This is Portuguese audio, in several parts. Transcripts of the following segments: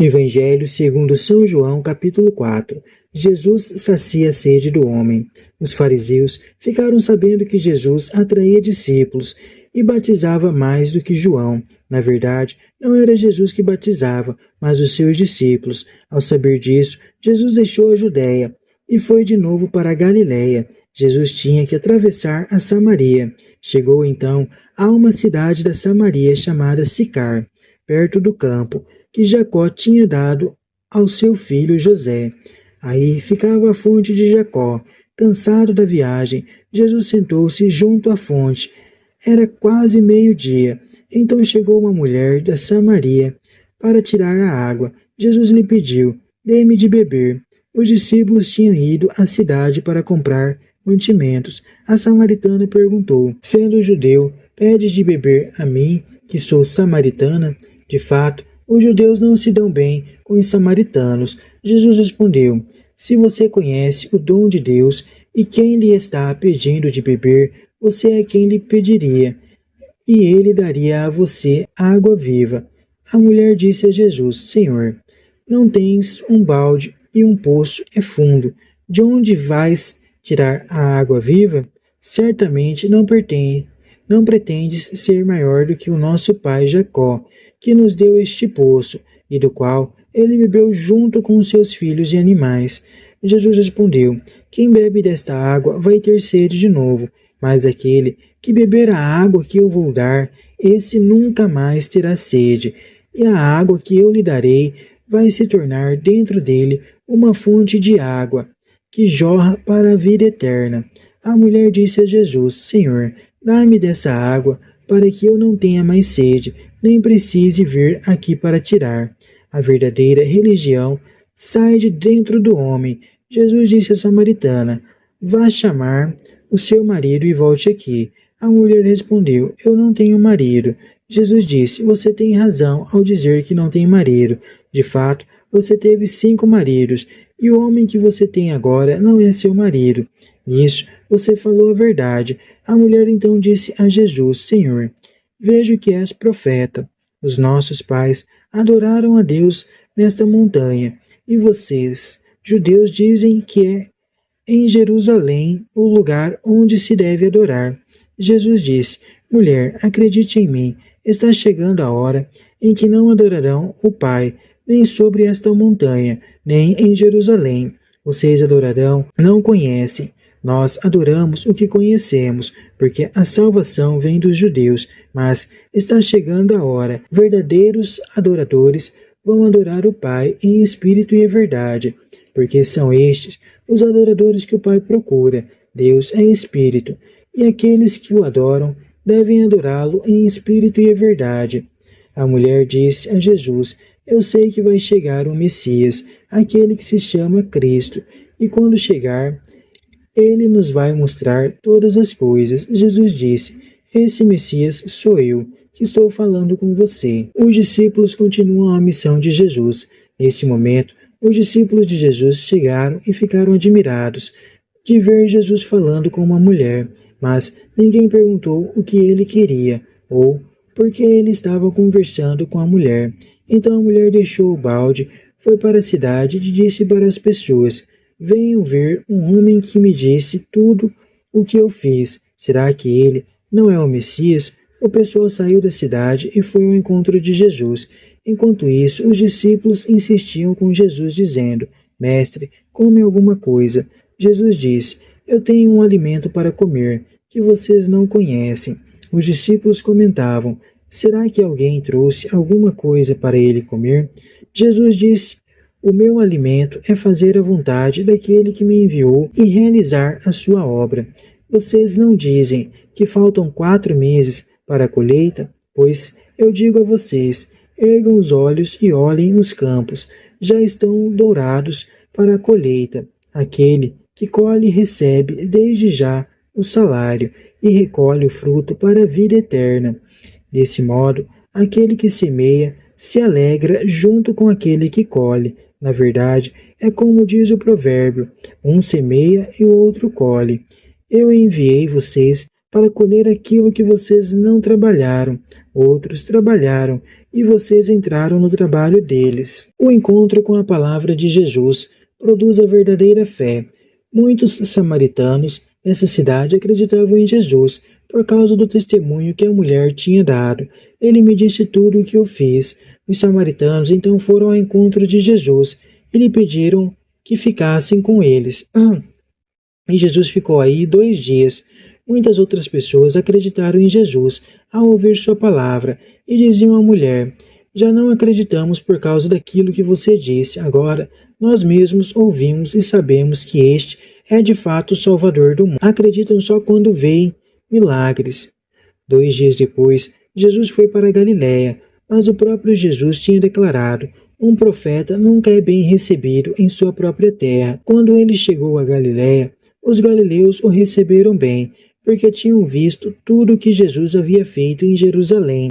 Evangelho segundo São João, capítulo 4. Jesus sacia a sede do homem. Os fariseus ficaram sabendo que Jesus atraía discípulos e batizava mais do que João. Na verdade, não era Jesus que batizava, mas os seus discípulos. Ao saber disso, Jesus deixou a Judéia e foi de novo para a Galiléia. Jesus tinha que atravessar a Samaria. Chegou então a uma cidade da Samaria chamada Sicar, perto do campo que Jacó tinha dado ao seu filho José. Aí ficava a fonte de Jacó. Cansado da viagem, Jesus sentou-se junto à fonte. Era quase meio-dia. Então chegou uma mulher da Samaria para tirar a água. Jesus lhe pediu: "Dê-me de beber." Os discípulos tinham ido à cidade para comprar mantimentos. A samaritana perguntou: "Sendo judeu, pedes de beber a mim, que sou samaritana?" De fato, os judeus não se dão bem com os samaritanos. Jesus respondeu: "Se você conhece o dom de Deus e quem lhe está pedindo de beber, você é quem lhe pediria, e ele daria a você água viva." A mulher disse a Jesus: "Senhor, não tens um balde e um poço é fundo. De onde vais tirar a água viva? Certamente não pretendes ser maior do que o nosso pai Jacó, que nos deu este poço, e do qual ele bebeu junto com seus filhos e animais." Jesus respondeu: "Quem bebe desta água vai ter sede de novo, mas aquele que beber a água que eu vou dar, esse nunca mais terá sede, e a água que eu lhe darei vai se tornar dentro dele uma fonte de água que jorra para a vida eterna." A mulher disse a Jesus: "Senhor, dá-me dessa água, para que eu não tenha mais sede, nem precise vir aqui para tirar." A verdadeira religião sai de dentro do homem. Jesus disse à samaritana: "Vá chamar o seu marido e volte aqui." A mulher respondeu: "Eu não tenho marido." Jesus disse: "Você tem razão ao dizer que não tem marido. De fato, você teve 5 maridos, e o homem que você tem agora não é seu marido. Nisso, você falou a verdade." A mulher então disse a Jesus: "Senhor, vejo que és profeta. Os nossos pais adoraram a Deus nesta montanha, e vocês, judeus, dizem que é em Jerusalém o lugar onde se deve adorar." Jesus disse: "Mulher, acredite em mim, está chegando a hora em que não adorarão o Pai, nem sobre esta montanha, nem em Jerusalém. Vocês adorarão, não conhecem. Nós adoramos o que conhecemos, porque a salvação vem dos judeus, mas está chegando a hora. Verdadeiros adoradores vão adorar o Pai em espírito e em verdade, porque são estes os adoradores que o Pai procura. Deus é espírito, e aqueles que o adoram devem adorá-lo em espírito e em verdade." A mulher disse a Jesus: "Eu sei que vai chegar o Messias, aquele que se chama Cristo, e quando chegar, ele nos vai mostrar todas as coisas." Jesus disse: "Esse Messias sou eu, que estou falando com você." Os discípulos continuam a missão de Jesus. Nesse momento, os discípulos de Jesus chegaram e ficaram admirados de ver Jesus falando com uma mulher, mas ninguém perguntou o que ele queria ou por que ele estava conversando com a mulher. Então a mulher deixou o balde, foi para a cidade e disse para as pessoas: "Venham ver um homem que me disse tudo o que eu fiz. Será que ele não é o Messias?" O pessoal saiu da cidade e foi ao encontro de Jesus. Enquanto isso, os discípulos insistiam com Jesus, dizendo: "Mestre, come alguma coisa." Jesus disse: "Eu tenho um alimento para comer, que vocês não conhecem." Os discípulos comentavam: "Será que alguém trouxe alguma coisa para ele comer?" Jesus disse: "O meu alimento é fazer a vontade daquele que me enviou e realizar a sua obra. Vocês não dizem que faltam 4 meses para a colheita? Pois eu digo a vocês: ergam os olhos e olhem os campos, já estão dourados para a colheita. Aquele que colhe recebe desde já o salário e recolhe o fruto para a vida eterna. Desse modo, aquele que semeia se alegra junto com aquele que colhe. Na verdade, é como diz o provérbio: um semeia e o outro colhe. Eu enviei vocês para colher aquilo que vocês não trabalharam. Outros trabalharam e vocês entraram no trabalho deles. O encontro com a palavra de Jesus produz a verdadeira fé. Muitos samaritanos nessa cidade acreditavam em Jesus por causa do testemunho que a mulher tinha dado. Ele me disse tudo o que eu fiz. Os samaritanos então foram ao encontro de Jesus e lhe pediram que ficassem com eles. E Jesus ficou aí 2 dias. Muitas outras pessoas acreditaram em Jesus ao ouvir sua palavra e diziam à mulher: já não acreditamos por causa daquilo que você disse. Agora, nós mesmos ouvimos e sabemos que este é de fato o Salvador do mundo. Acreditam só quando veem milagres. 2 dias depois, Jesus foi para a Galiléia, mas o próprio Jesus tinha declarado: um profeta nunca é bem recebido em sua própria terra. Quando ele chegou a Galiléia, os galileus o receberam bem, porque tinham visto tudo o que Jesus havia feito em Jerusalém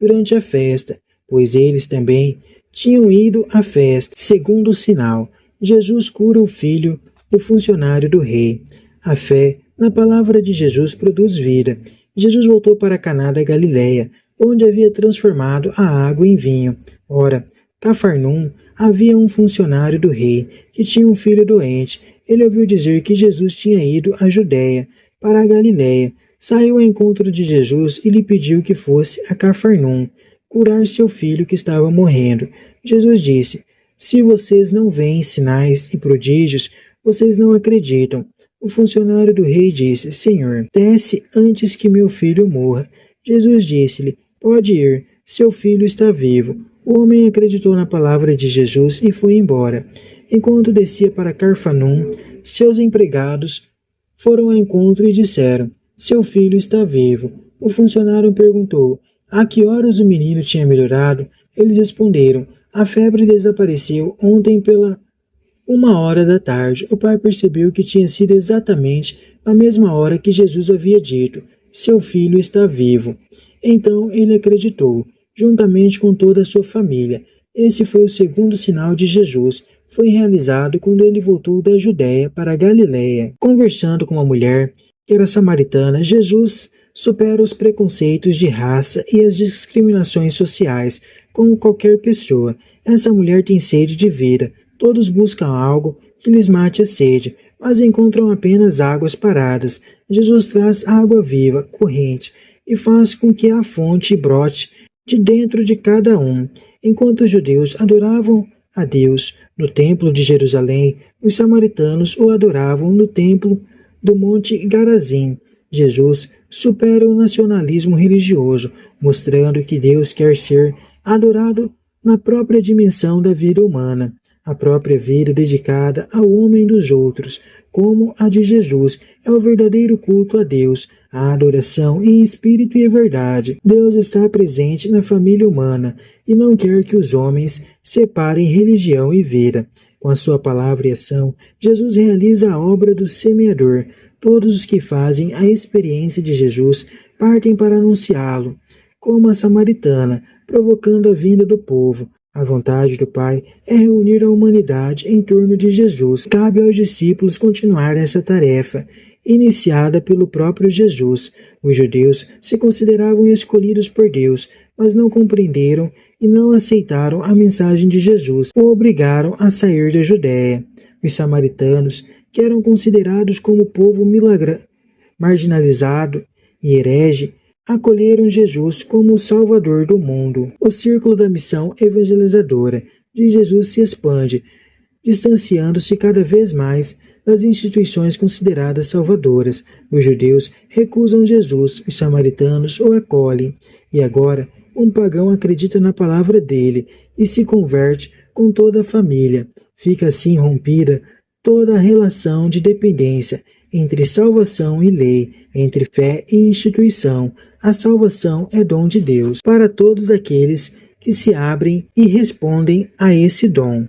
durante a festa, pois eles também tinham ido à festa. Segundo sinal, Jesus cura o filho do funcionário do rei. A fé na palavra de Jesus produz vida. Jesus voltou para Caná da Galiléia, onde havia transformado a água em vinho. Ora, Cafarnaum havia um funcionário do rei que tinha um filho doente. Ele ouviu dizer que Jesus tinha ido à Judéia, para a Galiléia. Saiu ao encontro de Jesus e lhe pediu que fosse a Cafarnaum curar seu filho que estava morrendo. Jesus disse: se vocês não veem sinais e prodígios, vocês não acreditam. O funcionário do rei disse: Senhor, desce antes que meu filho morra. Jesus disse-lhe: pode ir, seu filho está vivo. O homem acreditou na palavra de Jesus e foi embora. Enquanto descia para Cafarnaum, seus empregados foram ao encontro e disseram: seu filho está vivo. O funcionário perguntou: a que horas o menino tinha melhorado? Eles responderam: a febre desapareceu ontem pela 1h da tarde. O pai percebeu que tinha sido exatamente na mesma hora que Jesus havia dito: seu filho está vivo. Então ele acreditou, juntamente com toda a sua família. Esse foi o segundo sinal de Jesus. Foi realizado quando ele voltou da Judéia para a Galiléia. Conversando com uma mulher que era samaritana, Jesus supera os preconceitos de raça e as discriminações sociais, como qualquer pessoa. Essa mulher tem sede de vida. Todos buscam algo que lhes mate a sede, mas encontram apenas águas paradas. Jesus traz água viva, corrente, e faz com que a fonte brote de dentro de cada um. Enquanto os judeus adoravam a Deus no templo de Jerusalém, os samaritanos o adoravam no templo do Monte Garazim. Jesus supera o nacionalismo religioso, mostrando que Deus quer ser adorado na própria dimensão da vida humana. A própria vida dedicada ao homem dos outros, como a de Jesus, é o verdadeiro culto a Deus, a adoração em espírito e verdade. Deus está presente na família humana e não quer que os homens separem religião e vida. Com a sua palavra e ação, Jesus realiza a obra do semeador. Todos os que fazem a experiência de Jesus partem para anunciá-lo, como a samaritana, provocando a vinda do povo. A vontade do Pai é reunir a humanidade em torno de Jesus. Cabe aos discípulos continuar essa tarefa, iniciada pelo próprio Jesus. Os judeus se consideravam escolhidos por Deus, mas não compreenderam e não aceitaram a mensagem de Jesus. O obrigaram a sair da Judéia. Os samaritanos, que eram considerados como povo marginalizado e herege, acolheram Jesus como o Salvador do mundo. O círculo da missão evangelizadora de Jesus se expande, distanciando-se cada vez mais das instituições consideradas salvadoras. Os judeus recusam Jesus, os samaritanos o acolhem, e agora um pagão acredita na palavra dele e se converte com toda a família. Fica assim rompida toda a relação de dependência entre salvação e lei, entre fé e instituição. A salvação é dom de Deus para todos aqueles que se abrem e respondem a esse dom.